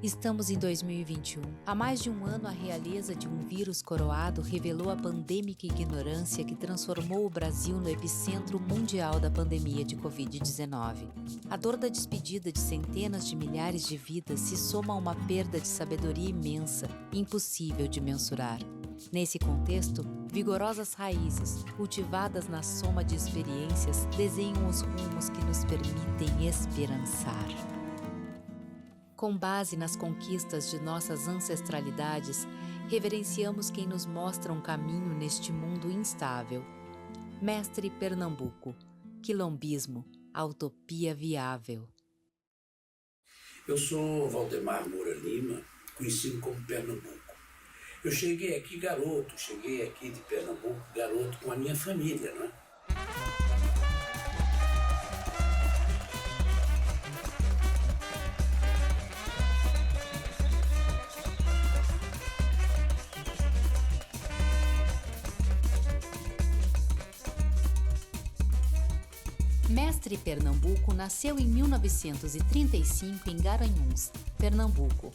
Estamos em 2021. Há mais de um ano, a realeza de um vírus coroado revelou a pandêmica ignorância que transformou o Brasil no epicentro mundial da pandemia de Covid-19. A dor da despedida de centenas de milhares de vidas se soma a uma perda de sabedoria imensa, impossível de mensurar. Nesse contexto, vigorosas raízes, cultivadas na soma de experiências, desenham os rumos que nos permitem esperançar. Com base nas conquistas de nossas ancestralidades, reverenciamos quem nos mostra um caminho neste mundo instável. Mestre Pernambuco, quilombismo, a utopia viável. Eu sou Valdemar Moura Lima, conhecido como Pernambuco. Eu cheguei aqui de Pernambuco, garoto, com a minha família, né? Mestre Pernambuco nasceu em 1935 em Garanhuns, Pernambuco.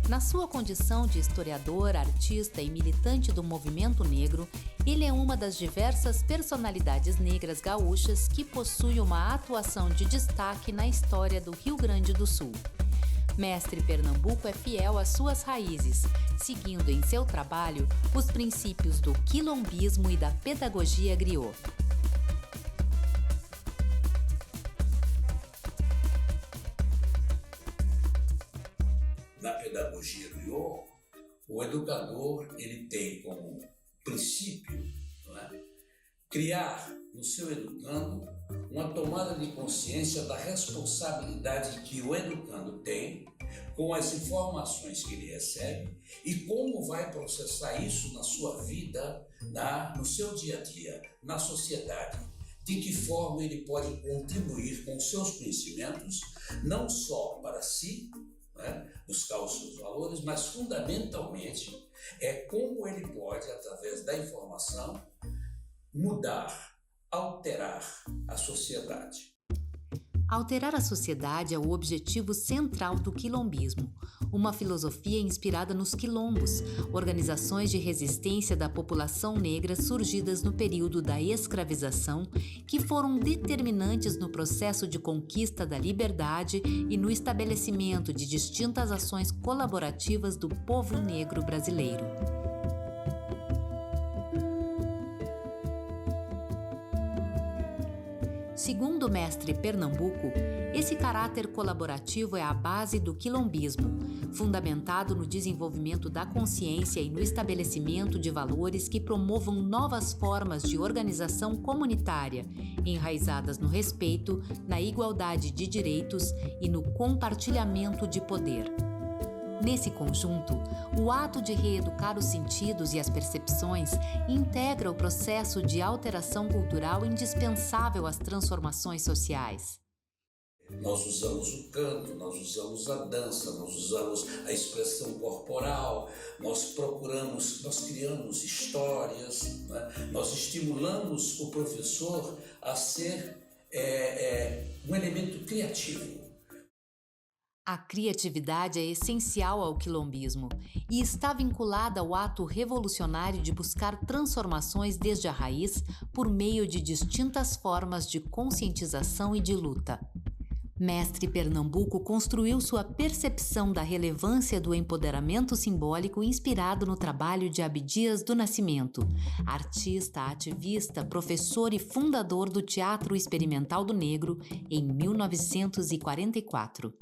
Na sua condição de historiador, artista e militante do movimento negro, ele é uma das diversas personalidades negras gaúchas que possui uma atuação de destaque na história do Rio Grande do Sul. Mestre Pernambuco é fiel às suas raízes, seguindo em seu trabalho os princípios do quilombismo e da pedagogia griot. Na pedagogia griot, o educador ele tem como princípio, criar no seu educando uma tomada de consciência da responsabilidade que o educando tem com as informações que ele recebe e como vai processar isso na sua vida, no seu dia a dia, na sociedade. De que forma ele pode contribuir com seus conhecimentos, não só para si, buscar os seus valores, mas fundamentalmente é como ele pode, através da informação, mudar, alterar a sociedade. Alterar a sociedade é o objetivo central do quilombismo, uma filosofia inspirada nos quilombos, organizações de resistência da população negra surgidas no período da escravização, que foram determinantes no processo de conquista da liberdade e no estabelecimento de distintas ações colaborativas do povo negro brasileiro. Segundo o mestre Pernambuco, esse caráter colaborativo é a base do quilombismo, fundamentado no desenvolvimento da consciência e no estabelecimento de valores que promovam novas formas de organização comunitária, enraizadas no respeito, na igualdade de direitos e no compartilhamento de poder. Nesse conjunto, o ato de reeducar os sentidos e as percepções integra o processo de alteração cultural indispensável às transformações sociais. Nós usamos o canto, nós usamos a dança, nós usamos a expressão corporal, nós criamos histórias, nós estimulamos o professor a ser um elemento criativo. A criatividade é essencial ao quilombismo e está vinculada ao ato revolucionário de buscar transformações desde a raiz por meio de distintas formas de conscientização e de luta. Mestre Pernambuco construiu sua percepção da relevância do empoderamento simbólico inspirado no trabalho de Abdias do Nascimento, artista, ativista, professor e fundador do Teatro Experimental do Negro em 1944.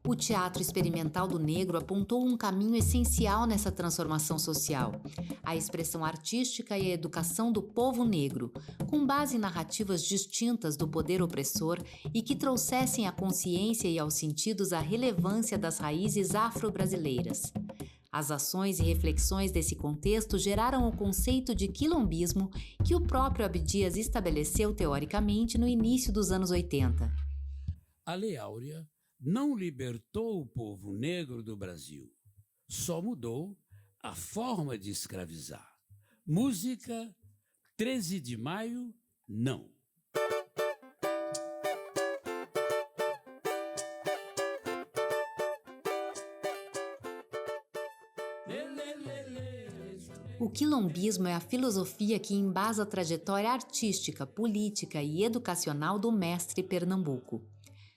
O Teatro Experimental do Negro apontou um caminho essencial nessa transformação social, a expressão artística e a educação do povo negro, com base em narrativas distintas do poder opressor e que trouxessem à consciência e aos sentidos a relevância das raízes afro-brasileiras. As ações e reflexões desse contexto geraram o conceito de quilombismo que o próprio Abdias estabeleceu teoricamente no início dos anos 80. A Lei Áurea não libertou o povo negro do Brasil, só mudou a forma de escravizar. Música 13 de maio, não. quilombismo é a filosofia que embasa a trajetória artística, política e educacional do mestre Pernambuco.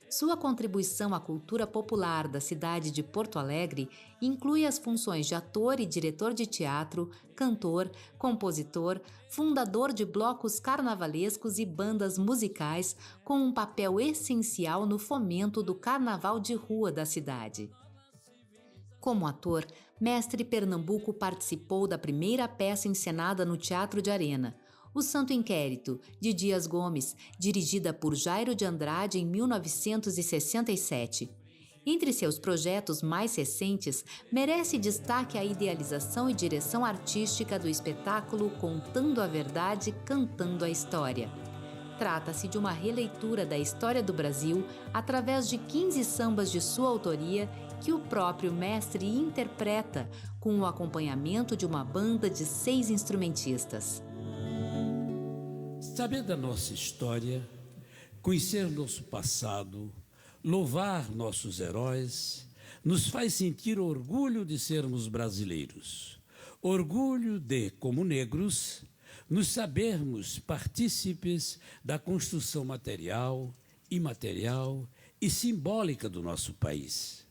Sua contribuição à cultura popular da cidade de Porto Alegre inclui as funções de ator e diretor de teatro, cantor, compositor, fundador de blocos carnavalescos e bandas musicais, com um papel essencial no fomento do carnaval de rua da cidade. Como ator, mestre Pernambuco participou da primeira peça encenada no Teatro de Arena, O Santo Inquérito, de Dias Gomes, dirigida por Jairo de Andrade em 1967. Entre seus projetos mais recentes, merece destaque a idealização e direção artística do espetáculo Contando a Verdade, Cantando a História. Trata-se de uma releitura da história do Brasil através de 15 sambas de sua autoria que o próprio mestre interpreta com o acompanhamento de uma banda de 6 instrumentistas. Saber da nossa história, conhecer nosso passado, louvar nossos heróis, nos faz sentir orgulho de sermos brasileiros. Orgulho de, como negros, nos sabermos partícipes da construção material, imaterial e simbólica do nosso país.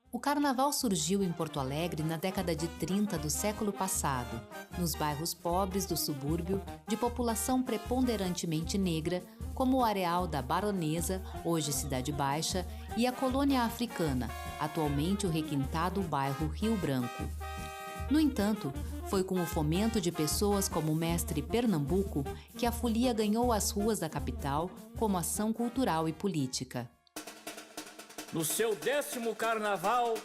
O carnaval surgiu em Porto Alegre na década de 30 do século passado, nos bairros pobres do subúrbio, de população preponderantemente negra, como o areal da Baronesa, hoje Cidade Baixa, e a colônia africana, atualmente o requintado bairro Rio Branco. No entanto, foi com o fomento de pessoas como o mestre Pernambuco que a folia ganhou as ruas da capital como ação cultural e política. No seu 10º carnaval,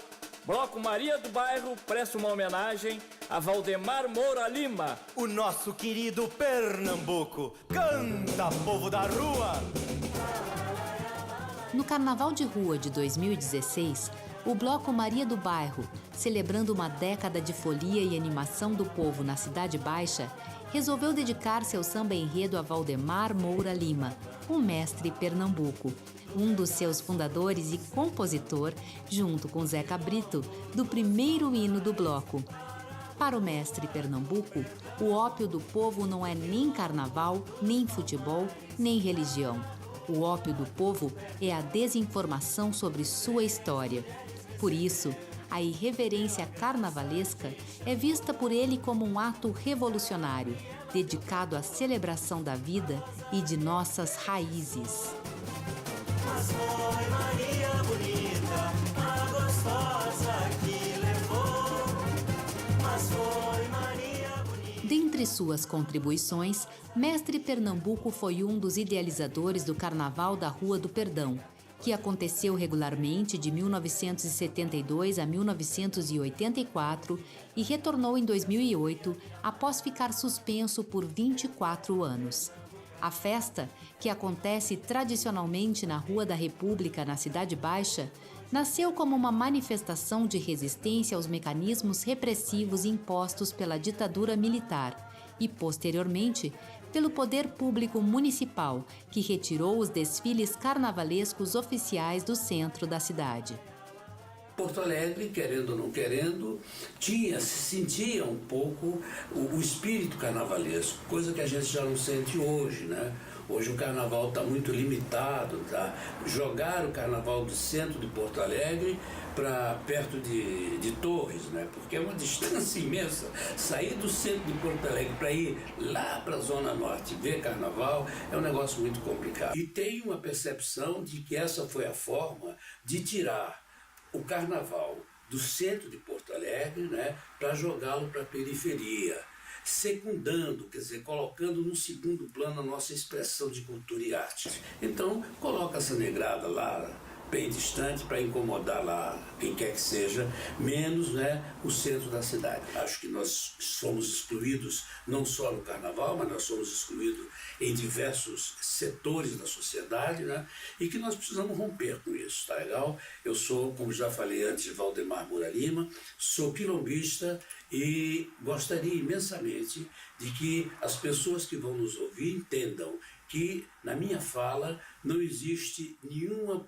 Bloco Maria do Bairro presta uma homenagem a Valdemar Moura Lima. O nosso querido Pernambuco. Canta, povo da rua! No Carnaval de Rua de 2016, o Bloco Maria do Bairro, celebrando uma década de folia e animação do povo na Cidade Baixa, resolveu dedicar seu samba-enredo a Valdemar Moura Lima, o mestre Pernambuco, um dos seus fundadores e compositor, junto com Zeca Brito, do primeiro hino do bloco. Para o mestre Pernambuco, o ópio do povo não é nem carnaval, nem futebol, nem religião. O ópio do povo é a desinformação sobre sua história. Por isso, a irreverência carnavalesca é vista por ele como um ato revolucionário, dedicado à celebração da vida e de nossas raízes. Mas foi Maria bonita, a gostosa que levou. Mas foi Maria bonita. Dentre suas contribuições, mestre Pernambuco foi um dos idealizadores do Carnaval da Rua do Perdão, que aconteceu regularmente de 1972 a 1984 e retornou em 2008 após ficar suspenso por 24 anos. A festa, que acontece tradicionalmente na Rua da República, na Cidade Baixa, nasceu como uma manifestação de resistência aos mecanismos repressivos impostos pela ditadura militar e, posteriormente, pelo poder público municipal, que retirou os desfiles carnavalescos oficiais do centro da cidade. Porto Alegre, querendo ou não querendo, se sentia um pouco o espírito carnavalesco, coisa que a gente já não sente hoje, né? Hoje o carnaval está muito limitado, tá? Jogar o carnaval do centro de Porto Alegre para perto de Torres, né? Porque é uma distância imensa. Sair do centro de Porto Alegre para ir lá para a Zona Norte ver carnaval é um negócio muito complicado. E tem uma percepção de que essa foi a forma de tirar o carnaval do centro de Porto Alegre, né, para jogá-lo para a periferia, secundando, quer dizer, colocando no segundo plano a nossa expressão de cultura e arte. Então, coloca essa negrada lá, bem distante, para incomodar lá quem quer que seja, menos, né, o centro da cidade. Acho que nós somos excluídos não só no carnaval, mas nós somos excluídos em diversos setores da sociedade, né, e que nós precisamos romper com isso, tá legal? Eu sou, como já falei antes, Valdemar Moura Lima, sou quilombista e gostaria imensamente de que as pessoas que vão nos ouvir entendam que na minha fala não existe nenhum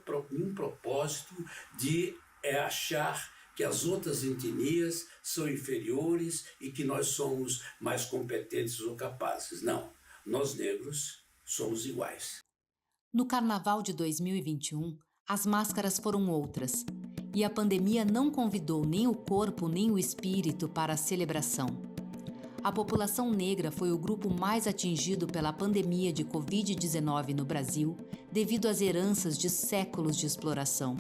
propósito de achar que as outras etnias são inferiores e que nós somos mais competentes ou capazes. Não, nós negros somos iguais. No Carnaval de 2021, as máscaras foram outras, e a pandemia não convidou nem o corpo nem o espírito para a celebração. A população negra foi o grupo mais atingido pela pandemia de Covid-19 no Brasil, devido às heranças de séculos de exploração.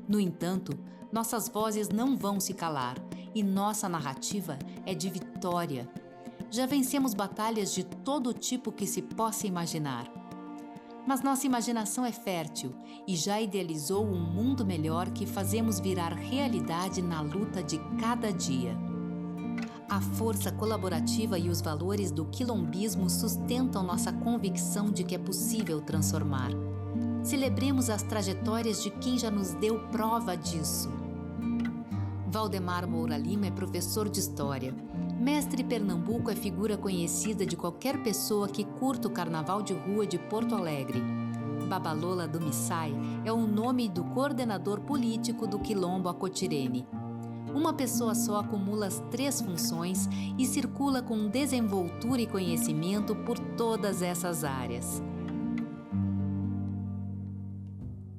No entanto, nossas vozes não vão se calar e nossa narrativa é de vitória. Já vencemos batalhas de todo tipo que se possa imaginar. Mas nossa imaginação é fértil e já idealizou um mundo melhor que fazemos virar realidade na luta de cada dia. A força colaborativa e os valores do quilombismo sustentam nossa convicção de que é possível transformar. Celebremos as trajetórias de quem já nos deu prova disso. Valdemar Moura Lima é professor de História. Mestre Pernambuco é figura conhecida de qualquer pessoa que curta o Carnaval de Rua de Porto Alegre. Babalola do Missai é o nome do coordenador político do Quilombo Acotirene. Uma pessoa só acumula as 3 funções e circula com desenvoltura e conhecimento por todas essas áreas.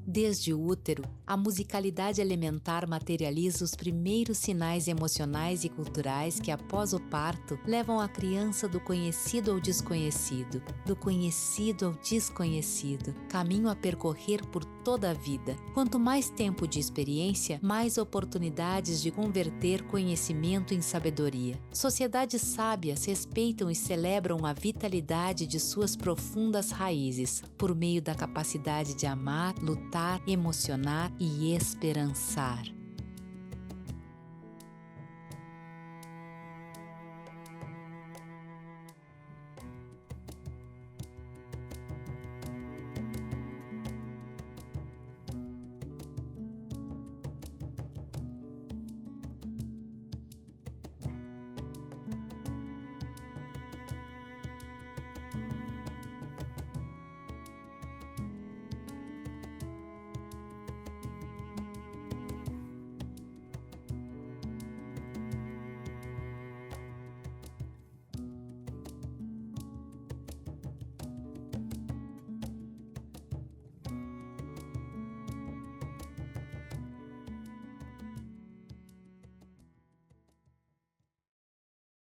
Desde o útero, a musicalidade elementar materializa os primeiros sinais emocionais e culturais que, após o parto, levam a criança do conhecido ao desconhecido, do conhecido ao desconhecido, caminho a percorrer por toda a vida. Quanto mais tempo de experiência, mais oportunidades de converter conhecimento em sabedoria. Sociedades sábias respeitam e celebram a vitalidade de suas profundas raízes, por meio da capacidade de amar, lutar, emocionar e esperançar.